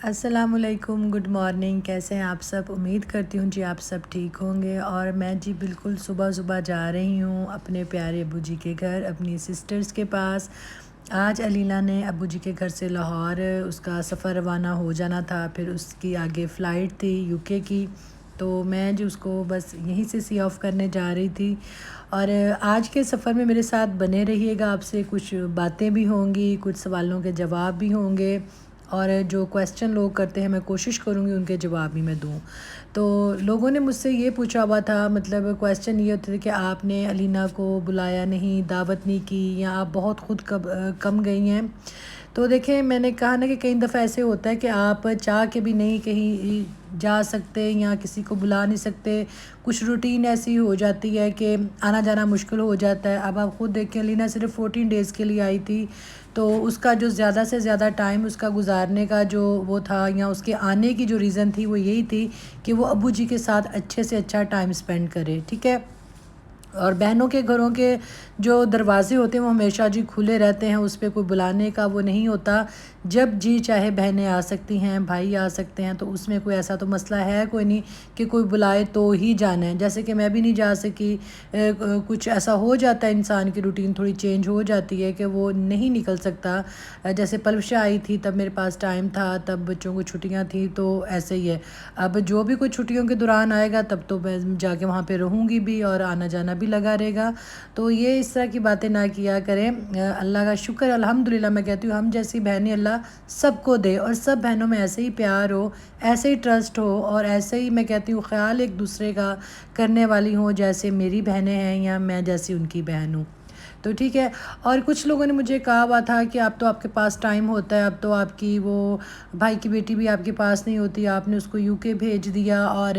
السلام علیکم، good morning, کیسے ہیں آپ سب؟ امید کرتی ہوں جی آپ سب ٹھیک ہوں گے۔ اور میں جی بالکل صبح صبح جا رہی ہوں اپنے پیارے ابو جی کے گھر، اپنی سسٹرز کے پاس۔ آج علینا نے ابو جی کے گھر سے لاہور اس کا سفر روانہ ہو جانا تھا، پھر اس کی آگے فلائٹ تھی یو کے کی، تو میں جو اس کو بس یہیں سے سی آف کرنے جا رہی تھی۔ اور آج کے سفر میں میرے ساتھ بنے رہیے گا، آپ سے کچھ باتیں بھی ہوں گی، کچھ سوالوں کے جواب بھی ہوں گے، اور جو کویسچن لوگ کرتے ہیں میں کوشش کروں گی ان کے جواب بھی میں دوں۔ تو لوگوں نے مجھ سے یہ پوچھا ہوا تھا، مطلب کویسچن یہ ہوتے تھے کہ آپ نے علینا کو بلایا نہیں، دعوت نہیں کی، یا آپ بہت خود کم گئی ہیں۔ تو دیکھیں، میں نے کہا نا کہ کئی دفعہ ایسے ہوتا ہے کہ آپ چاہ کے بھی نہیں کہیں جا سکتے یا کسی کو بلا نہیں سکتے، کچھ روٹین ایسی ہو جاتی ہے کہ آنا جانا مشکل ہو جاتا ہے۔ اب آپ خود دیکھیں، علینا صرف 14 ڈیز کے لیے آئی تھی، تو اس کا جو زیادہ سے زیادہ ٹائم اس کا گزارنے کا جو وہ تھا، یا اس کے آنے کی جو ریزن تھی وہ یہی تھی کہ وہ ابو جی کے ساتھ اچھے سے اچھا ٹائم سپینڈ کرے، ٹھیک ہے۔ اور بہنوں کے گھروں کے جو دروازے ہوتے ہیں وہ ہمیشہ جی کھلے رہتے ہیں، اس پہ کوئی بلانے کا وہ نہیں ہوتا۔ جب جی چاہے بہنیں آ سکتی ہیں، بھائی آ سکتے ہیں، تو اس میں کوئی ایسا تو مسئلہ ہے کوئی نہیں کہ کوئی بلائے تو ہی جانا ہے۔ جیسے کہ میں بھی نہیں جا سکی، کچھ ایسا ہو جاتا ہے، انسان کی روٹین تھوڑی چینج ہو جاتی ہے کہ وہ نہیں نکل سکتا۔ جیسے پلوشہ آئی تھی تب میرے پاس ٹائم تھا، تب بچوں کو چھٹیاں تھیں، تو ایسے ہی ہے۔ اب جو بھی کوئی چھٹیوں کے دوران آئے گا تب تو میں جا کے وہاں پہ رہوں گی بھی، اور آنا جانا بھی لگا رہے گا۔ تو یہ اس طرح کی باتیں نہ کیا کریں۔ اللہ کا شکر الحمدللہ میں کہتی ہوں، ہم جیسی بہنیں اللہ سب کو دے، اور سب بہنوں میں ایسے ہی پیار ہو، ایسے ہی ٹرسٹ ہو، اور ایسے ہی میں کہتی ہوں خیال ایک دوسرے کا کرنے والی ہوں، جیسے میری بہنیں ہیں یا میں جیسی ان کی بہن ہوں، تو ٹھیک ہے۔ اور کچھ لوگوں نے مجھے کہا ہوا تھا کہ اب تو آپ کے پاس ٹائم ہوتا ہے، اب تو آپ کی وہ بھائی کی بیٹی بھی آپ کے پاس نہیں ہوتی، آپ نے اس کو یو کے بھیج دیا، اور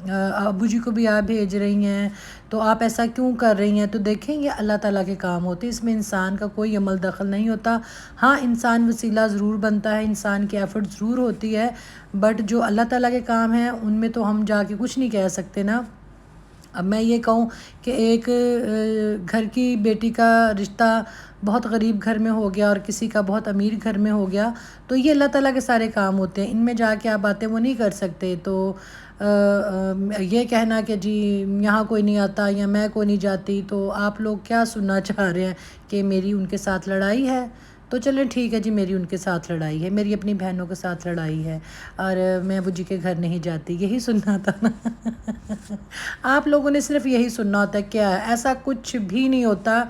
ابو جی کو بھی آپ بھیج رہی ہیں، تو آپ ایسا کیوں کر رہی ہیں؟ تو دیکھیں، یہ اللہ تعالیٰ کے کام ہوتے ہیں، اس میں انسان کا کوئی عمل دخل نہیں ہوتا۔ ہاں، انسان وسیلہ ضرور بنتا ہے، انسان کی ایفرٹ ضرور ہوتی ہے، بٹ جو اللہ تعالیٰ کے کام ہیں ان میں تو ہم جا کے کچھ نہیں کہہ سکتے نا۔ اب میں یہ کہوں کہ ایک گھر کی بیٹی کا رشتہ بہت غریب گھر میں ہو گیا اور کسی کا بہت امیر گھر میں ہو گیا، تو یہ اللہ تعالیٰ کے سارے کام ہوتے ہیں، ان میں جا کے آپ باتیں وہ نہیں کر سکتے۔ تو یہ کہنا کہ جی یہاں کوئی نہیں آتا یا میں کوئی نہیں جاتی، تو آپ لوگ کیا سننا چاہ رہے ہیں کہ میری ان کے ساتھ لڑائی ہے؟ تو چلیں ٹھیک ہے جی، میری ان کے ساتھ لڑائی ہے، میری اپنی بہنوں کے ساتھ لڑائی ہے، اور میں ابو جی کے گھر نہیں جاتی، یہی سننا تھا نا۔ آپ لوگوں نے صرف یہی سننا ہوتا ہے، کیا ہے؟ ایسا کچھ بھی نہیں ہوتا۔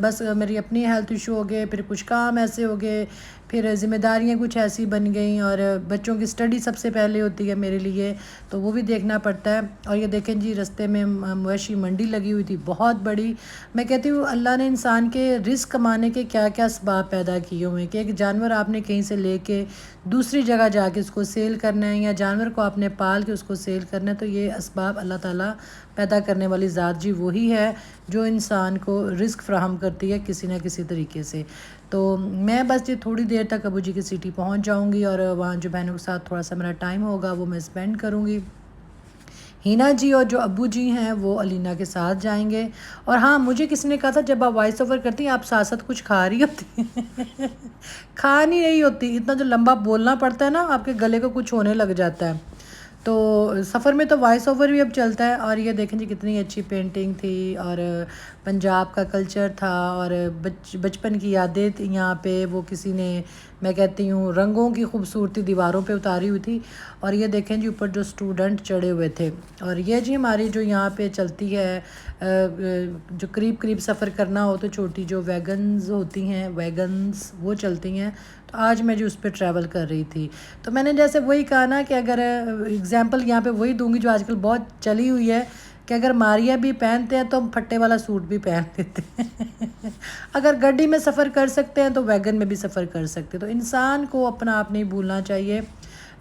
بس میری اپنی ہیلتھ ایشو ہو گئے، پھر کچھ کام ایسے ہو گئے، پھر ذمہ داریاں کچھ ایسی بن گئیں، اور بچوں کی اسٹڈی سب سے پہلے ہوتی ہے میرے لیے، تو وہ بھی دیکھنا پڑتا ہے۔ اور یہ دیکھیں جی، رستے میں مویشی منڈی لگی ہوئی تھی بہت بڑی۔ میں کہتی ہوں اللہ نے انسان کے رزق کمانے کے کیا کیا اسباب پیدا کیے ہوئے ہیں، کہ ایک جانور آپ نے کہیں سے لے کے دوسری جگہ جا کے اس کو سیل کرنا ہے، یا جانور کو آپ نے پال کے اس کو سیل کرنا ہے، تو یہ اسباب اللہ تعالیٰ پیدا کرنے والی ذات جی وہی ہے جو انسان کو رزق فراہم کرتی ہے کسی نہ کسی طریقے سے۔ تو میں بس جی تھوڑی دیر تک ابو جی کی سٹی پہنچ جاؤں گی، اور وہاں جو بہنوں کے ساتھ تھوڑا سا میرا ٹائم ہوگا وہ میں سپینڈ کروں گی۔ ہینا جی اور جو ابو جی ہیں وہ علینا کے ساتھ جائیں گے۔ اور ہاں، مجھے کسی نے کہا تھا جب آپ وائس اوور کرتی ہیں آپ ساتھ ساتھ کچھ کھا رہی ہوتی ہیں۔ کھا نہیں رہی ہوتی، اتنا جو لمبا بولنا پڑتا ہے نا، آپ کے گلے کو کچھ ہونے لگ جاتا ہے۔ تو سفر میں تو وائس اوور بھی اب چلتا ہے۔ اور یہ دیکھیں جی کتنی اچھی پینٹنگ تھی، اور پنجاب کا کلچر تھا، اور بچپن کی یادیں یہاں پہ وہ کسی نے، میں کہتی ہوں، رنگوں کی خوبصورتی دیواروں پہ اتاری ہوئی تھی۔ اور یہ دیکھیں جی اوپر جو اسٹوڈنٹ چڑھے ہوئے تھے، اور یہ جی ہماری جو یہاں پہ چلتی ہے، جو قریب قریب سفر کرنا ہو تو چھوٹی جو ویگنز ہوتی ہیں، ویگنز وہ چلتی ہیں، تو آج میں جو اس پہ ٹریول کر رہی تھی، تو میں نے جیسے وہی کہا نا کہ اگر اگزامپل یہاں پہ وہی دوں گی جو آج کل بہت چلی ہوئی ہے، کہ اگر ماریا بھی پہنتے ہیں تو ہم پھٹے والا سوٹ بھی پہن لیتے ہیں۔ اگر گڈی میں سفر کر سکتے ہیں تو ویگن میں بھی سفر کر سکتے ہیں۔ تو انسان کو اپنا آپ نہیں بھولنا چاہیے،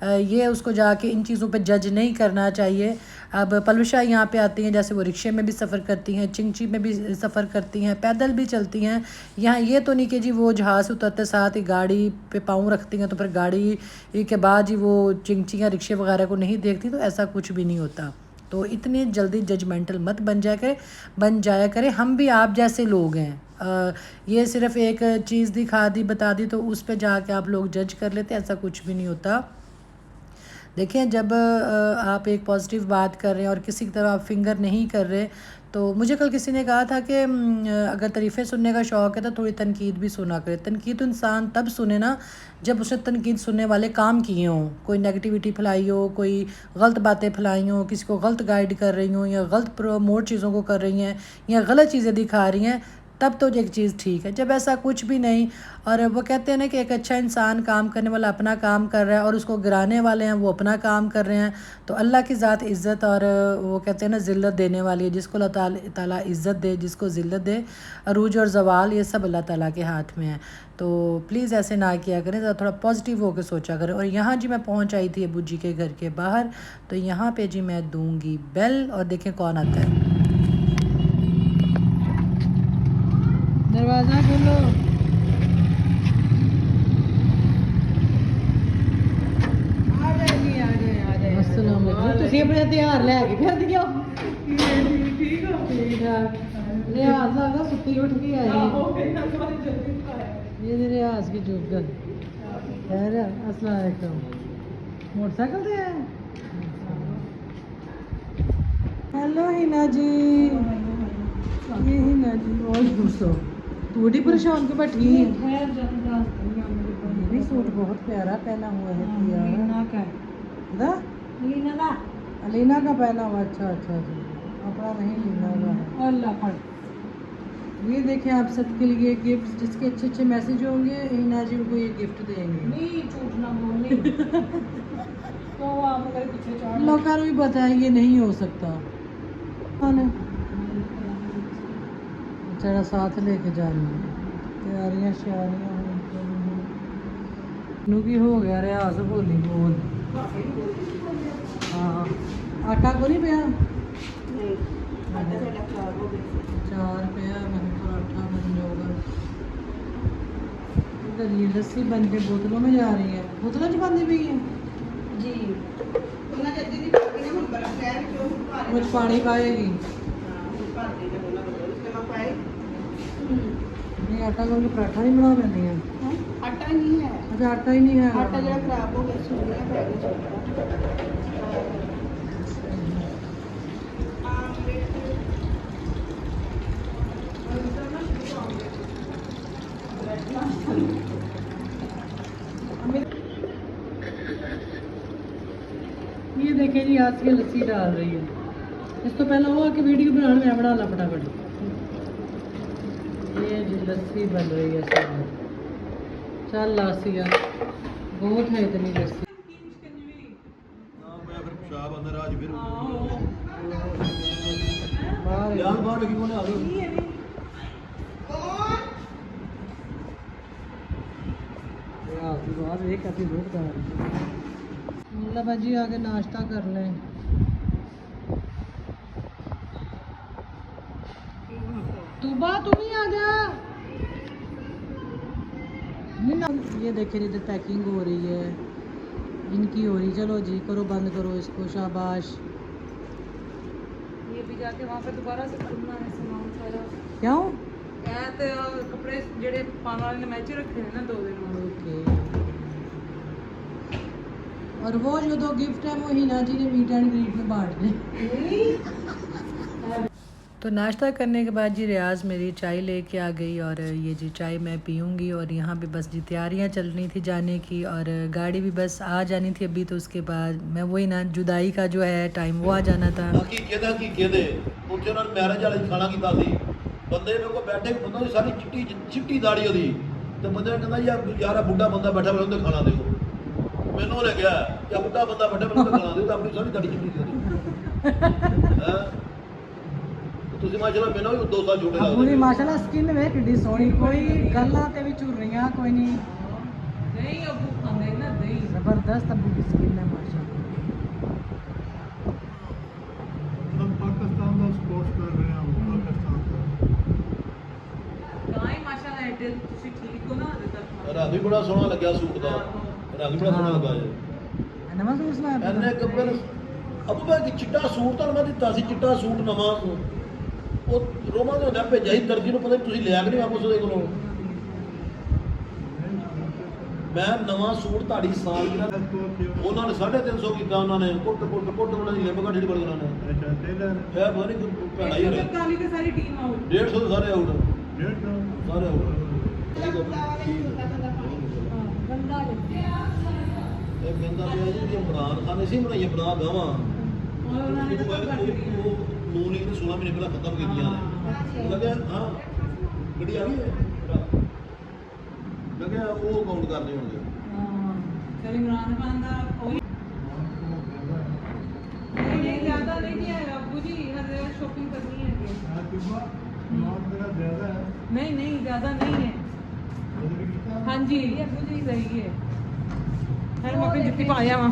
یہ اس کو جا کے ان چیزوں پہ جج نہیں کرنا چاہیے۔ اب پلوشا یہاں پہ آتی ہیں، جیسے وہ رکشے میں بھی سفر کرتی ہیں، چنگچی میں بھی سفر کرتی ہیں، پیدل بھی چلتی ہیں۔ یہاں یہ تو نہیں کہ جی وہ جہاز سے اترتے ساتھ ہی گاڑی پہ پاؤں رکھتی ہیں، تو پھر گاڑی کے بعد جی وہ چنگچیاں رکشے وغیرہ کو نہیں دیکھتی، تو ایسا کچھ بھی نہیں ہوتا۔ تو اتنی جلدی ججمنٹل مت بن جایا کرے، ہم بھی آپ جیسے لوگ ہیں، یہ صرف ایک چیز دکھا دی بتا دی تو اس پہ جا کے آپ لوگ جج کر لیتے، ایسا کچھ بھی نہیں ہوتا۔ دیکھیں جب آپ ایک پازیٹیو بات کر رہے ہیں اور کسی کی طرف آپ فنگر نہیں کر رہے، تو مجھے کل کسی نے کہا تھا کہ اگر تعریفیں سننے کا شوق ہے تو تھوڑی تنقید بھی سنا کرے۔ تنقید انسان تب سنے نا جب اس نے تنقید سننے والے کام کیے ہوں، کوئی نیگیٹیوٹی پھیلائی ہو، کوئی غلط باتیں پھیلائی ہوں، کسی کو غلط گائیڈ کر رہی ہوں، یا غلط پروموٹ چیزوں کو کر رہی ہیں، یا غلط چیزیں دکھا رہی ہیں، تب تو ایک چیز ٹھیک ہے۔ جب ایسا کچھ بھی نہیں، اور وہ کہتے ہیں نا کہ ایک اچھا انسان کام کرنے والا اپنا کام کر رہا ہے اور اس کو گرانے والے ہیں وہ اپنا کام کر رہے ہیں، تو اللہ کی ذات عزت اور وہ کہتے ہیں نا ذلت دینے والی ہے۔ جس کو اللہ تعالیٰ عزت دے، جس کو ذلت دے، عروج اور زوال یہ سب اللہ تعالیٰ کے ہاتھ میں ہے۔ تو پلیز ایسے نہ کیا کریں، تھوڑا پازیٹیو ہو کے سوچا کریں۔ اور یہاں جی میں پہنچ آئی تھی ابو جی کے گھر کے باہر، تو یہاں پہ جی میں دوں گی بیل اور دیکھیں کون آتا ہے۔ دروازہ کھولو۔ السلام علیکم۔ تسی اپنے ہتھیار لے کے پھر دیو ٹھیک ٹھاک ریاض لگا ستی اٹھ کے آئی یہ ریاض کی چوب خیر السلام علیکم۔ موٹر سائیکل سے ہے؟ ہیلو ہینا جی، یہ ہینا جی اور دوستو تو بڑی پریشان کے بیٹھی ہے۔ یہ سوٹ بہت پیارا پہنا ہوا ہے پیارا، علینا کا پہنا ہوا۔ اچھا اچھا جی، اپنا نہیں لینا کا اللہ پر۔ یہ دیکھیں آپ سب کے لیے گفٹ، جس کے اچھے اچھے میسج ہوں گے ہینا جی ان کو یہ گفٹ دیں گے۔ نہیں جھوٹ نہ بولنی تو آپ اگر پیچھے چاڑ لوگوں کو بھی بتائیں یہ نہیں ہو سکتا۔ چڑا ساتھ لے کے جانا، تیاریاں شیاریاں کی ہو گیا ریاض بولی بول۔ ہاں آٹا کو نہیں پیا، چار پیا میں پراٹھا بن جاؤگا۔ ادھر یہ لسی بن کے بوتلوں میں جا رہی ہے، بوتلوں چ بندی پئی ہے جی، کچھ پانی پائے گی نہیں؟ آٹا کر کے پراٹھا نہیں بنا لینی ہے؟ آٹا نہیں ہے، اچھا آٹا ہی نہیں ہے، آٹا جڑا خراب ہو گیا سویا پہ گیا۔ یہ دیکھیں جی آج کی لسی ڈال رہی ہے، اس تو پہلے وہ کہ ویڈیو بنا میں بنا لا فٹافٹ۔ یہ جی لسی بن رہی ہے سب، چل لاسیا بہت ہے اتنی لسی۔ اللہ بھاجی آگے ناشتہ کر لیں۔ توبہ تم ہی آ جا۔ یہ دیکھیں ادھر پیکنگ ہو رہی ہے، ان کی ہو رہی، چلو جی کرو بند کرو اس کو، شاباش۔ یہ بھی جا کے وہاں پہ دوبارہ سے کھلنا ہے سامان سارا۔ کیوں؟ کپڑے جڑے پانے والے نے میچ رکھے ہیں نا 2 دن۔ اوکے۔ اور وہ جو 2 گفٹ ہیں وہ ہینا جی نے میٹ اینڈ گریٹ میں بانٹ دیں۔ تو ناشتہ کرنے کے بعد جی ریاض میری چائے لے کے آ گئی، اور یہ جی چائے میں پیوں گی، اور یہاں پہ بس جی تیاریاں چل رہی تھی جانے کی، اور گاڑی بھی بس آ جانی تھی ابھی، تو اس کے بعد میں وہی نا جدائی کا جو ہے ٹائم وہ آ جانا تھا۔ بندے کو بیٹھے بندہ ساری چٹی داڑی ہوتی تو بندے نے کہا یار بڈھا بندہ بیٹھا میرے اندر کھانا دو، مینوں نے کہا یا بڈھا بندہ بیٹھا میرے اندر کھانا دو، اپنی ساری داڑی چٹی تسی ماشاءاللہ مینوں بھی 2 سال چھوٹے پوری ماشاءاللہ سکن ویکھ کڈی سونی، کوئی گلاں تے بھی چُریاں کوئی نہیں، دہی ابو کھاندے نا دہی، زبردست ابو کی سکن ہے ماشاءاللہ۔ ہم پاکستان کا سپورٹ کر رہے ہیں، پاکستان کا گائے ماشاءاللہ ایڈے تسی ٹھیک ہو نا؟ رنگ بھی بڑا سوہنا لگیا سوٹ دا، رنگ بڑا سوہنا لگا ہے۔ نواں سوٹ سلایا اینے کپڑے ابو بھائی چٹا سوٹ تو میں دتا سی، چٹا سوٹ نواں ਉਹ ਰੋਮਾ ਦੇ ਹੁੰਦਾ ਭੇਜਿਆ ਸੀ ਦਰਜੀ ਨੂੰ, ਪਤਾ ਨਹੀਂ ਤੁਸੀਂ ਲਿਆ ਕਿ ਨਹੀਂ ਵਾਪਸ ਉਹਦੇ ਕੋਲੋਂ। ਮੈਂ ਨਵਾਂ ਸੂਟ ਤੁਹਾਡੀ ਸਾਲ ਜਿਹੜਾ ਉਹਨਾਂ ਨੇ 350 ਕੀਤਾ, ਉਹਨਾਂ ਨੇ ਕੁੱਟ ਉਹਨਾਂ ਦੀ ਲਿੰਬ ਘੱਟ ਬੜੀ ਉਹਨਾਂ ਨੇ। ਅੱਛਾ ਟੇਲਰ ਫਿਰ ਪਤਾ ਨਹੀਂ ਭੈੜਾ ਹੀ ਹੋਣਾ। ਕਾਲੀ ਤੇ ਸਾਰੀ ਟੀਮ ਆਊਟ। 150 ਦੇ ਸਾਰੇ ਆਊਟ, 150 ਸਾਰੇ ਆਊਟ। ਗੰਦਾ ਲੱਗਿਆ। ਇਹ ਕਹਿੰਦਾ ਪਿਆ ਜੀ ਜੇ ਇਮਰਾਨ ਖਾਨ ਅਸੀਂ ਬਣਾਈਆਂ ਬਣਾ ਗਾਵਾਂ ਨੂੰ ਲੀਗ ਨੇ 16 ਮਹੀਨੇ ਪਹਿਲਾਂ ਖਤਮ ਕੀਤੀਆਂ ਨੇ। ਲੱਗਿਆ ਹਾਂ ਗੱਡੀ ਆ ਗਈ ਹੈ, ਲੱਗਿਆ ਉਹ ਕਾਊਂਟ ਕਰਦੇ ਹੋਣਗੇ। ਹਾਂ ਚਲ ਇਮਰਾਨ ਖਾਨ ਦਾ ਉਹੀ ਨਹੀਂ ਜ਼ਿਆਦਾ ਨਹੀਂ ਹੈ ਅੱਬੂ ਜੀ, ਹਰੇ ਸ਼ੋਪਿੰਗ ਕਰਨੀ ਹੈ ਅੱਗੇ। ਆ ਤੁਮਾ ਨਾਮ ਮੇਰਾ ਜ਼ਿਆਦਾ ਹੈ नहीं ज्यादा नहीं है। ਉਹਦੇ ਕੀਤਾ हाँ जी अब्बू जी सही है। मैं अपनी जुत्ती पाया वहाँ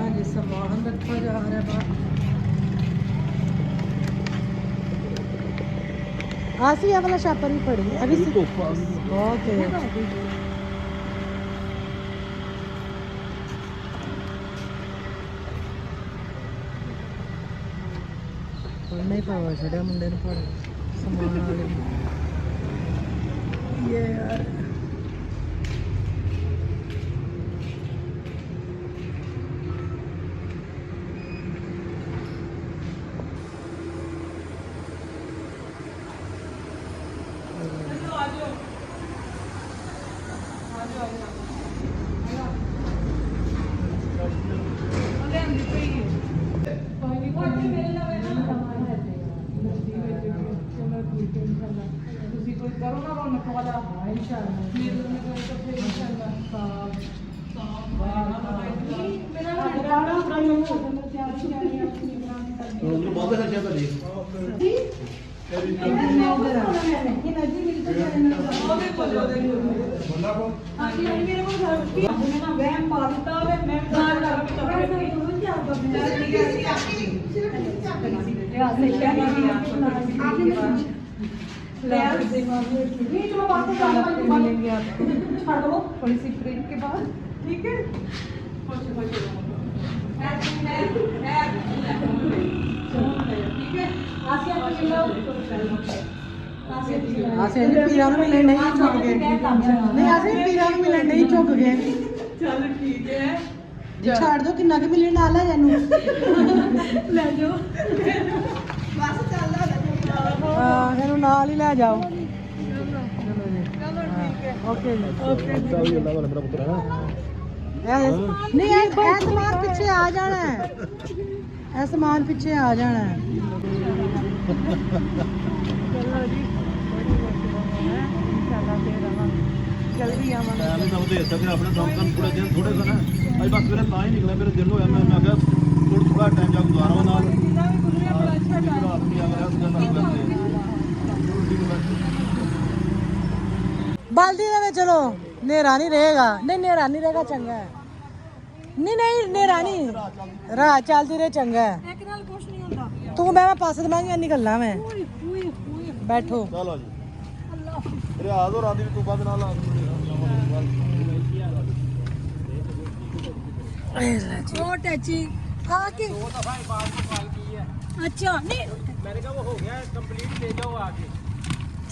ये सामान रखा जा रहा है बाहर। आसी ये वाला शापर भी पड़ी अभी ओके नहीं पावा छड़िया मुंडे ने पड़ समान वाले ये यार करो ना रौनक वाला इंशाल्लाह। मेरे में कोई तो फिर इंशाल्लाह साफ मेरा गाना बनाई हो तो मैं तैयार ही अपनी बनाने कर दी। ਉਧਰ ਬਹੁਤ ਖਰਚਾ ਤੁਹਾਡੀ ਬੰਦਾ ਕੋ मिलेंगे आपको थोड़ी सी ब्रेक के बाद, ठीक है। आसे पीरा ਨੂੰ ਮਿਲਣ ਨਹੀਂ ਝੁਕ ਗਏ ਨਹੀਂ ਆਸੇ ਪੀਰਾ ਨੂੰ ਮਿਲਣ ਨਹੀਂ ਝੁਕ ਗਏ चल ठीक है ਜੀ ਛੱਡ ਦੋ ਕਿੰਨਾ ਕੁ ਮਿਲਣ ਨਾਲ ਆ ਜਾਨੂੰ ले जाओ ਹਾਂ ਇਹਨੂੰ ਨਾਲ ਹੀ ਲੈ ਜਾਓ ਓਕੇ ਜੀ ਅੱਛਾ ਵੀ ਅੱਲਾਹ ਵਾਲਾ ਮੇਰਾ ਪੁੱਤਰ ਹੈ ਨਹੀਂ ਇਹ ਸਮਾਨ ਪਿੱਛੇ ਆ ਜਾਣਾ ਹੈ ਇਹ ਸਮਾਨ ਪਿੱਛੇ ਆ ਜਾਣਾ ਹੈ चलो जी इंशाल्लाह फिर आवांगे जल्दी आवांगे। ਮੈਂ ਨਹੀਂ ਸਮਝਦੇ ਇੱਥੇ ਫਿਰ ਆਪਣੇ ਕੰਮ ਕਰਨ ਥੋੜੇ ਦਿਨ ਥੋੜੇ ਸਨ ਅੱਜ ਬਸ ਮੇਰੇ ਤਾਂ ਹੀ ਨਿਕਲਿਆ ਮੇਰੇ ਦਿਲ ਹੋਇਆ ਮੈਂ ਕਿਹਾ ਥੋੜਾ ਟਾਈਮ ਜਾ ਗੁਜ਼ਾਰਾਂ ਨਾਲ जितना भी गुजरे बड़ा अच्छा था। ਆਪਣੀ ਆ ਗਿਆ ਉਸ ਗੱਲ ਕਰਦੇ ਬਲਦੀ ਦੇ ਵਿੱਚ ਚਲੋ ਹਨੇਰਾ ਨਹੀਂ ਰਹੇਗਾ ਨਹੀਂ ਹਨੇਰਾ ਨਹੀਂ ਰਹੇਗਾ ਚੰਗਾ ਹੈ ਨਹੀਂ ਨਹੀਂ ਹਨੇਰਾ ਨਹੀਂ ਰਾਹ ਚੱਲਦੀ ਰਹੇ ਚੰਗਾ ਹੈ एक नाल कुछ नहीं होता। ਤੂੰ ਮੈਂ ਪਾਸੇ ਦਵਾਂਗੀ ਨਿਕਲਣਾ ਮੈਂ ਬੈਠੋ ਚਲੋ ਜੀ ਰਿਆਜ਼ ਹੋ ਰਾਦੀ ਵੀ ਤੂੰ ਬੰਦ ਨਾਲ ओ टैची आके अच्छा नहीं मैंने कहा वो हो गया कंप्लीट, ले जाओ आके।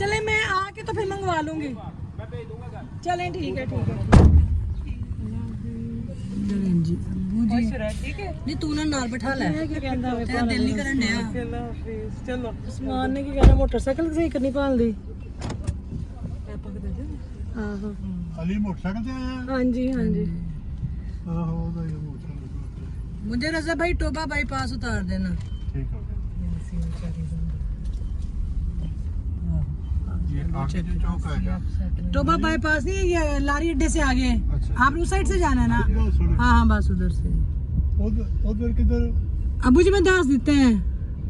चले मैं आके तो फिर मंगवा लूंगी। मैं भेज दूंगा घर। चलें ठीक है ठीक है ਜੀ खुश रह ठीक है। ਨਹੀਂ ਤੂੰ ਨਾਲ ਬਿਠਾ ਲੈ क्या कहता है ਤੇਰਾ ਦਿਲ ਨਹੀਂ ਕਰਨ ਡਿਆ चलो उस्मान ने की कहना मोटरसाइकिल सही करनी पालदी। आहो ਅਲੀ ਮੋਟਰਸਾਈਕਲ ਤੇ ਆਇਆ हाँ जी हाँ जी ਆਹੋ ਉਹਦਾ ਹੀ ਮੋਟਰਸਾਈਕਲ मुझे रजा भाई टोबा बाईपास उतार देना ਠੀਕ ਹੋ ਗਿਆ ये आगे जो चौक है क्या टोबा बाईपास नहीं ये लारी अड्डे से आगे अच्छा। आपने उस साइड से जाना है ना इधर सड़क- हाँ हाँ बस उधर से उधर किधर अबू जी मैं दस देते हैं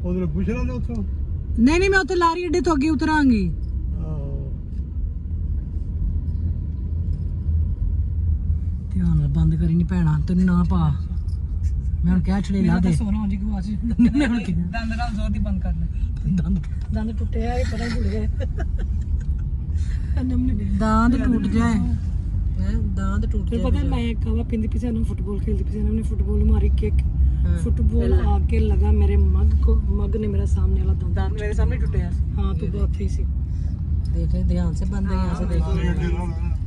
उधर गुजरा ना तो नहीं नहीं मैं उधर लारी अड्डे तो अगे उतरांगी ध्यान ਨਾਲ ਬੰਦ ਕਰੀ ਨਹੀਂ ਭੈਣਾ ਤੈਨੂੰ ਨਾ ਪਾ ਮੈਂ ਹੁਣ ਕਹਿ ਛੜੇ ਲਾ ਦੇ सोना हो जी को आज ਮੈਂ ਹੁਣ ਕਿਹਾ दंद नाल जोर दी बंद कर ले। दंद टूटे है पता नहीं टूट गए। दांत टूट जाए दांत टूट फिर पता है मैं कहवा पिंदी पीछे ना फुटबॉल खेलती पीछे हमने फुटबॉल मारी किक फुटबॉल आके लगा मेरे मग ने मेरा सामने वाला दांत मेरे सामने टूटा हाँ तो बहुत ही सी देख ले ध्यान से बंद है यहाँ से देख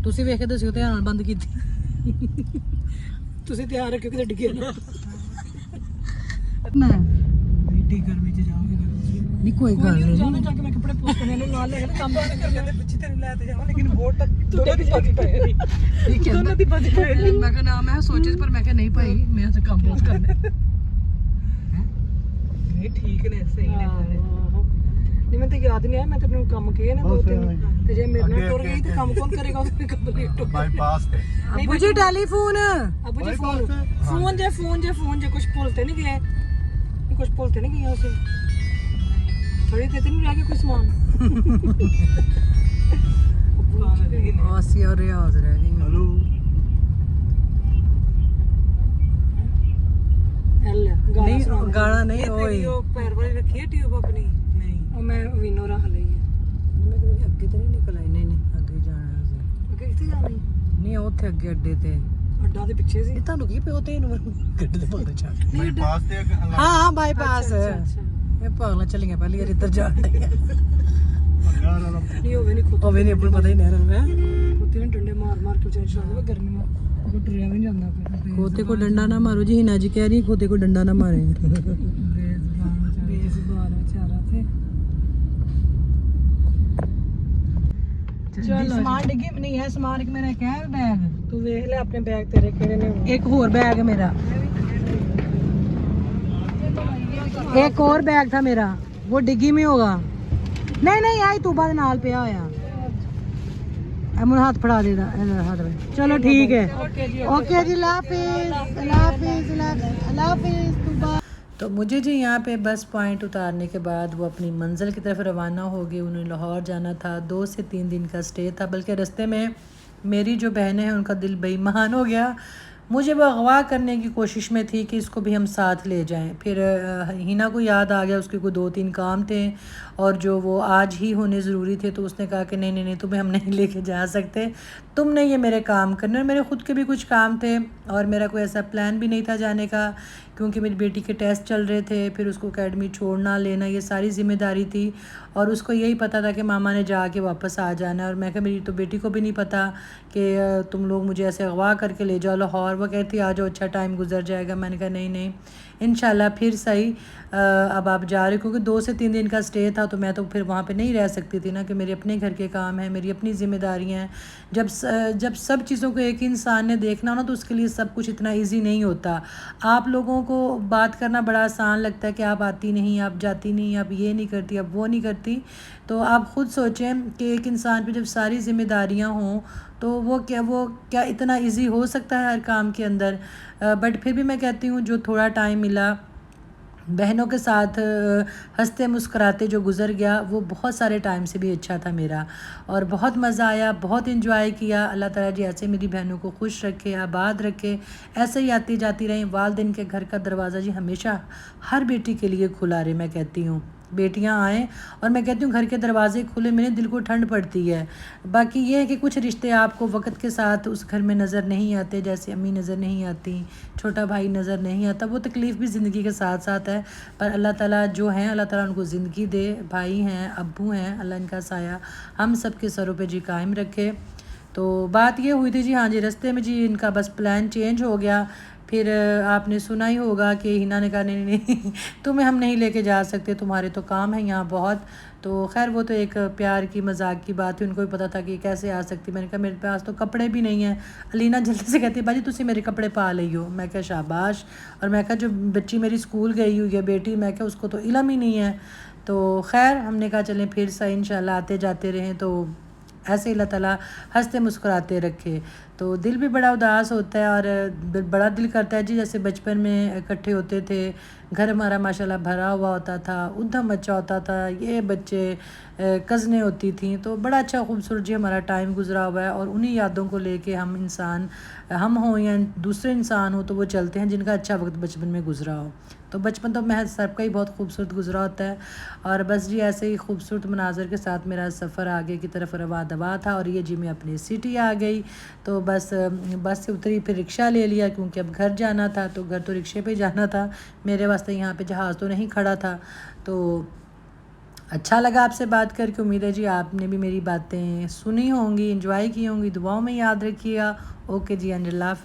ਤੁਸੀਂ ਵੇਖ ਕੇ ਦੱਸਿਓ ਧਿਆਨ ਨਾਲ ਬੰਦ ਕੀਤੀ ਤੁਸੀਂ ਧਿਆਨ ਰੱਖਿਓ ਕਿ ਡਿੱਗੇ ਨਾ ਮੈਂ ਐਡੀ ਗਰਮੀ ਚ ਜਾਓਗੇ ਨਹੀਂ ਕੋਈ ਗੱਲ ਨਹੀਂ ਜਾਣਾ ਜਾ ਕੇ ਮੈਂ ਕੱਪੜੇ ਪੋਸਟ ਕਰਨੇ ਨੂੰ ਨਾਲ ਲੈ ਕੇ ਕੰਮ ਕਰ ਜਾਂਦੇ ਪਿੱਛੇ ਤੈਨੂੰ ਲੈ ਤੇ ਜਾਵਾਂ ਲੇਕਿਨ ਬਹੁਤ ਤੱਕ ਦੋਨਾਂ ਦੀ ਭੱਜ ਪਏ ਦੋਨਾਂ ਦੀ ਭੱਜ ਪਏ ਮੈਂ ਕਿਹਾ ਨਾ ਮੈਂ ਸੋਚਿਆ ਪਰ ਮੈਂ ਕਿਹਾ ਨਹੀਂ ਭਾਈ ਮੈਂ ਤਾਂ ਕੰਮ ਪੋਸਟ ਕਰਨਾ ਨਹੀਂ ਠੀਕ ਨੇ ਸਹੀ ਨੇ ਨਹੀਂ ਮੈਨੂੰ ਤਾਂ ਯਾਦ ਨਹੀਂ ਆਇਆ ਮੈਂ ਤੈਨੂੰ ਕੰਮ ਕਹੇ ਨਾ ਦੋ ਤਿੰਨ ਤੇ ਜੇ ਮੇਰੇ ਨਾਲ ਟੁਰ ਗਈ ਤੇ ਕੰਮ ਕੌਣ ਕਰੇਗਾ ਉਹਦੇ ਕੰਪਲੀਟ बाईपास पे ਅਬੂ ਜੀ ਟੈਲੀਫੋਨ ਅਬੂ ਜੀ ਫੋਨ ਜੇ ਕੁਝ ਭੁੱਲਤੇ ਨਹੀਂ ਗਏ ਕੁਝ ਭੁੱਲਤੇ ਨਹੀਂ ਗਏ ਉਸੇ ਥੋੜੀ ਤੇ ਨਹੀਂ ਰਹਿ ਗਿਆ ਕੋਈ ਸਮਾਨ ਆਸੀ ਔਰ ਰਿਆਜ਼ ਰਹਿ ਗਈ हेलो ਨਹੀਂ ਗਾਣਾ ਨਹੀਂ ਓਏ ਉਹ ਪੈਰ ਵਾਲੀ ਰੱਖੀ ਹੈ ਟਿਊਬ ਆਪਣੀ ਨਹੀਂ ਉਹ ਮੈਂ ਵਿਨੋ ਰੱਖ ਲਈ ਹੈ ਮੈਂ ਕਿਹਾ ਅੱਗੇ ਤਾਂ ਨਹੀਂ ਨਿਕਲ ਆਈ ਨਹੀਂ ਅੱਗੇ ਜਾਣਾ ਸੀ ਕਿੱਥੇ ਜਾਣੀ ਨਹੀਂ ਉੱਥੇ ਅੱਗੇ ਅੱਡੇ ਤੇ ਅੱਡਾ ਦੇ ਪਿੱਛੇ ਸੀ ਇਹ ਤੁਹਾਨੂੰ ਕੀ ਪਿਓ ਤੇ ਇਹਨੂੰ ਗੱਡੇ ਦੇ ਪਾਉਂਦੇ ਚਾ बाईपास पे ਹਾਂ ਬਾਈਪਾਸ ਅੱਛਾ ਇਹ ਪਾਗਲਾਂ ਚੱਲੀਆਂ ਪਹਿਲੀ ਵਾਰ ਇੱਧਰ ਜਾਣ ਡਈਆਂ यार ਨਹੀਂ ਹੋਵੇ ਨਹੀਂ ਖੁਦ ਹੋਵੇ ਨਹੀਂ ਆਪਾਂ ਨੂੰ ਪਤਾ ਹੀ ਨਹੀਂ ਰਹਿਣਾ ਖੁਦ ਨੇ ਡੰਡੇ ਮਾਰ ਕੇ ਚੇਂਜ ਕਰ ਦੇ ਗਰਮੀ में ਉਹ ਡਰਿਆ ਵੀ ਨਹੀਂ ਜਾਂਦਾ ਫਿਰ ਖੋਤੇ ਕੋ ਡੰਡਾ ਨਾ ਮਾਰੋ ਜੀ ਹਿਨਾ ਜੀ ਕਹਿ ਰਹੀ ਖੋਤੇ ਕੋ ਡੰਡਾ ਨਾ ਮਾਰੇ ਬੇਜ਼ਬਾਨ ਵਿਚਾਰਾ ਤੇ ਚਲੋ ਸਮਾਨ ਡਿੱਗੀ ਨਹੀਂ ਹੈ ਸਮਾਨ ਇੱਕ ਮੇਰਾ ਕਹਿ ਬੈਗ ਤੂੰ ਵੇਖ ਲੈ ਆਪਣੇ ਬੈਗ ਤੇਰੇ ਕਿਹੜੇ ਨੇ ਇੱਕ ਹੋਰ बैग है मेरा एक और बैग था मेरा वो डिग्गी में होगा नहीं नहीं आई तू बाद नाल पे होया मुझे हाथ फड़ा दे हाथ में चलो ठीक है ओके जी तो मुझे जी यहाँ पे बस पॉइंट उतारने के बाद वो अपनी मंजिल की तरफ रवाना हो गई उन्हें लाहौर जाना था 2 से 3 दिन का स्टे था बल्कि रास्ते में मेरी जो बहनें हैं उनका दिल बेईमान हो गया मुझे वो अगवा करने की कोशिश में थी कि इसको भी हम साथ ले जाएं फिर हिना को याद आ गया उसके कोई 2-3 काम थे और जो वो आज ही होने ज़रूरी थे तो उसने कहा कि नहीं तुम्हें हम नहीं लेके जा सकते तुमने ये मेरे काम करने और मेरे ख़ुद के भी कुछ काम थे और मेरा कोई ऐसा प्लान भी नहीं था जाने का क्योंकि मेरी बेटी के टेस्ट चल रहे थे फिर उसको एकेडमी छोड़ना लेना ये सारी ज़िम्मेदारी थी और उसको यही पता था कि मामा ने जाके वापस आ जाना और मैं कहा मेरी तो बेटी को भी नहीं पता कि तुम लोग मुझे ऐसे अगवा करके ले जाओ लाहौर वो कहती आ जाओ अच्छा टाइम गुजर जाएगा मैंने कहा नहीं इंशाल्लाह फिर सही अब आप जा रहे हो क्योंकि 2 से 3 दिन का स्टे था तो मैं तो फिर वहाँ पे नहीं रह सकती थी ना कि मेरे अपने घर के काम हैं मेरी अपनी ज़िम्मेदारियाँ हैं जब सब चीज़ों को एक इंसान ने देखना हो ना तो उसके लिए सब कुछ इतना इजी नहीं होता आप लोगों को बात करना बड़ा आसान लगता है कि आप आती नहीं आप जाती नहीं आप ये नहीं करती आप वो नहीं करती तो आप ख़ुद सोचें कि एक इंसान पे जब सारी ज़िम्मेदारियाँ हों तो वो क्या इतना इजी हो सकता है हर काम के अंदर बट फिर भी मैं कहती हूँ जो थोड़ा टाइम मिला बहनों के साथ हंसते मुस्कुराते जो गुज़र गया वो बहुत सारे टाइम से भी अच्छा था मेरा और बहुत मज़ा आया बहुत इंजॉय किया अल्लाह ताला जी ऐसे मेरी बहनों को खुश रखे आबाद रखे ऐसे ही आती जाती रहें वालिदैन के घर का दरवाज़ा जी हमेशा हर बेटी के लिए खुला रहे मैं कहती हूँ बेटियां आएँ और मैं कहती हूँ घर के दरवाजे खुले मेरे दिल को ठंड पड़ती है बाकी ये है कि कुछ रिश्ते आपको वक्त के साथ उस घर में नज़र नहीं आते जैसे अम्मी नज़र नहीं आती छोटा भाई नज़र नहीं आता वो तकलीफ़ भी ज़िंदगी के साथ साथ है पर अल्लाह ताला जो हैं अल्लाह ताला उनको ज़िंदगी दे भाई हैं अब्बू हैं अल्लाह इनका साया हम सब के सरों पे जी कायम रखे तो बात ये हुई थी जी हाँ जी रास्ते में जी इनका बस प्लान चेंज हो गया फिर आपने सुना ही होगा कि हिना ने कहा नहीं तुम्हें हम नहीं लेके जा सकते तुम्हारे तो काम है यहाँ बहुत तो खैर वो तो एक प्यार की मजाक की बात थी उनको भी पता था कि कैसे आ सकती मैंने कहा मेरे पास तो कपड़े भी नहीं हैं अलीना जल्दी से कहती बाजी तुसी मेरे कपड़े पा ली हो मैं क्या शाबाश और मैं कहा जो बच्ची मेरी स्कूल गई हुई है बेटी मैं क्या उसको तो इल्म ही नहीं है तो खैर हमने कहा चलें फिर सही इंशाल्लाह आते जाते रहें तो ऐसे अल्लाह ताला हंसते मुस्कुराते रखे तो दिल भी बड़ा उदास होता है और बड़ा दिल करता है जी जैसे बचपन में इकट्ठे होते थे घर हमारा माशाल्लाह भरा हुआ होता था उधम अच्छा होता था ये बच्चे कज़नें होती थी तो बड़ा अच्छा खूबसूरत जी हमारा टाइम गुजरा हुआ है और उन्हीं यादों को लेके हम इंसान हम हों या दूसरे इंसान हो तो वो चलते हैं जिनका अच्छा वक्त बचपन में गुजरा हो तो बचपन तो महज सबका ही बहुत खूबसूरत गुजरा होता है और बस जी ऐसे ही खूबसूरत मनाजर के साथ मेरा सफ़र आगे की तरफ रवा दवा था और ये जी मैं अपनी सिटी आ गई तो بس بس سے اتری پھر رکشہ لے لیا کیونکہ اب گھر جانا تھا تو گھر تو رکشے پہ جانا تھا، میرے واسطے یہاں پہ جہاز تو نہیں کھڑا تھا۔ تو اچھا لگا آپ سے بات کر کے، امید ہے جی آپ نے بھی میری باتیں سنی ہوں گی، انجوائے کی ہوں گی، دعاؤں میں یاد رکھیے گا۔ اوکے جی، اللہ حافظ۔